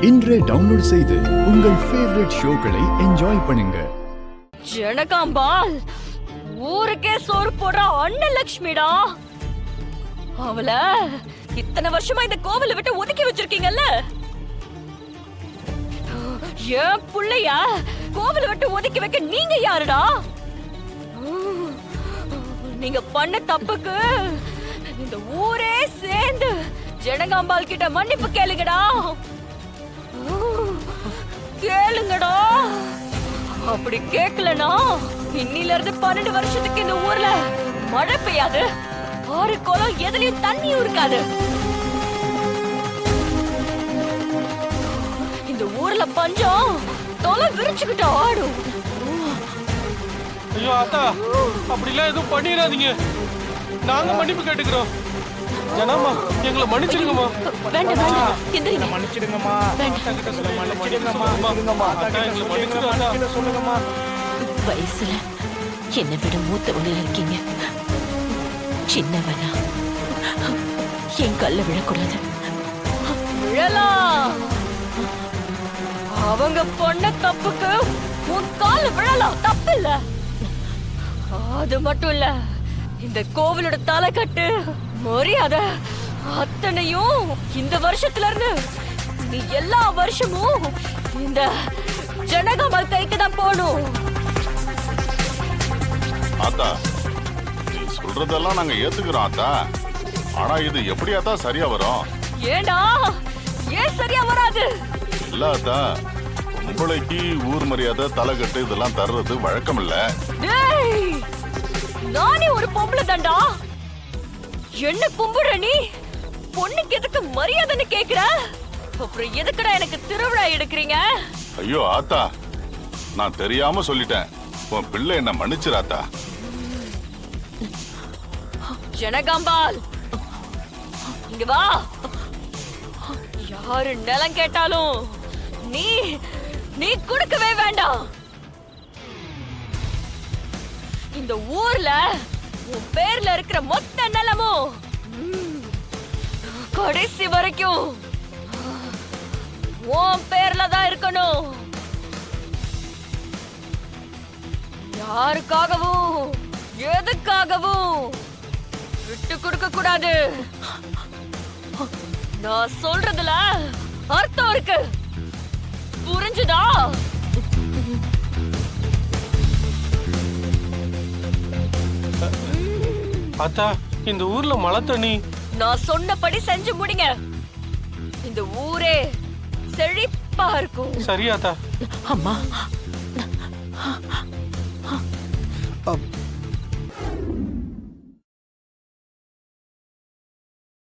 இன்றே டவுன்லோட் செய்து உங்கள் ஃபேவரட் ஷோக்களை என்ஜாய் பண்ணுங்க. ஜனகாம்பால் ஊருக்கே சோறு போடுற அன்னலட்சுமிடா. அவள இத்தனை வருஷமா இந்த கோவிலை விட்டு ஒதுக்கி வச்சிருக்கீங்கல்ல. ஏன் புள்ளைய கோவிலை விட்டு ஒதுக்கி வைக்க நீங்க யாருடா? நீங்க பண்ண தப்புக்கு இந்த ஊரே சேர்ந்து ஜனகாம்பால் கிட்ட மன்னிப்பு கேளுங்கடா. கேளுங்கடா. அப்படி கேட்கலனா இன்னில இருந்து 12 வருஷத்துக்கு இந்த ஊர்ல மழை பெய்யாது, ஆறு குளம் எதுலயும் தண்ணியும் இருக்காது. இந்த ஊர்ல பஞ்சம் தொலை விரிச்சுக்கிட்டு ஆடும். ஐயோ ஆத்தா, அப்படிலாம் எதுவும் பண்ணிடாதீங்க. நாங்க மன்னிப்பு கேட்டுக்கிறோம். ஜனம்மா, எங்களை மன்னிச்சிடுங்கம்மா. வேண்டாம் வேண்டாம், எந்திரிங்க. மன்னிச்சிடுங்கம்மா. சொல்லுங்கம்மா. வயசுல என்னை விட மூத்தவங்க இருக்கீங்க. சின்னவனா என் கல்ல விழக்கூடாது. விழலாம். அவங்க பொண்ண தப்புக்கு உன் கால விழலாம், தப்பு இல்ல. அது மட்டும் இல்ல, இந்த கோவிலோட தலைக்கட்டு மரியாதை அத்தனையும் இந்த வருஷத்துல இருந்து நீ எல்லா வருஷமும் இந்த ஜனகாம்பால் கைக்கு தான் போகணும். ஆத்தா, நீ சொல்றதெல்லாம் நாங்க ஏத்துக்கிறோம் ஆத்தா. ஆனா இது எப்படி ஆத்தா சரியா வரும்? ஏண்டா, ஏன் சரியா வராது? இல்ல ஆத்தா, பொம்பளைக்கு ஊர் மரியாதை தலைக்கட்டு இதெல்லாம் தர்றது வழக்கம் இல்ல. டேய், நானே ஒரு பொம்பளை தான்டா. என்ன கும்பிடுற நீ? பொண்ணுக்கு எதுக்கு மரியாதைன்னு கேக்குற? அப்புறம் எதுக்குடா எனக்கு திருவிழா எடுக்கிறீங்க? ஐயோ ஆத்தா, நான் தெரியாம சொல்லிட்டேன். உன் பிள்ளை என்ன மன்னிச்சிராத்தா. ஜனகாம்பால், இங்க வா. யாரு நிலம் கேட்டாலும் நீ நீ கொடுக்கவே வேண்டாம். இந்த ஊர்ல உன் பேர்ல இருக்கிற மொத்த நிலமும் கடைசி வரைக்கும் உன் பேர்ல தான் இருக்கணும். யாருக்காகவும் எதுக்காகவும் விட்டு கொடுக்க கூடாது. நான் சொல்றதுல அர்த்தம் இருக்கு, புரிஞ்சுதா? ஆத்தா, இந்த ஊர்ல மழை தண்ணி. நான் சொன்னபடி செஞ்சு முடிங்க. இந்த ஊரே செழிப்பா இருக்கும். சரி ஆத்தா. அம்மா,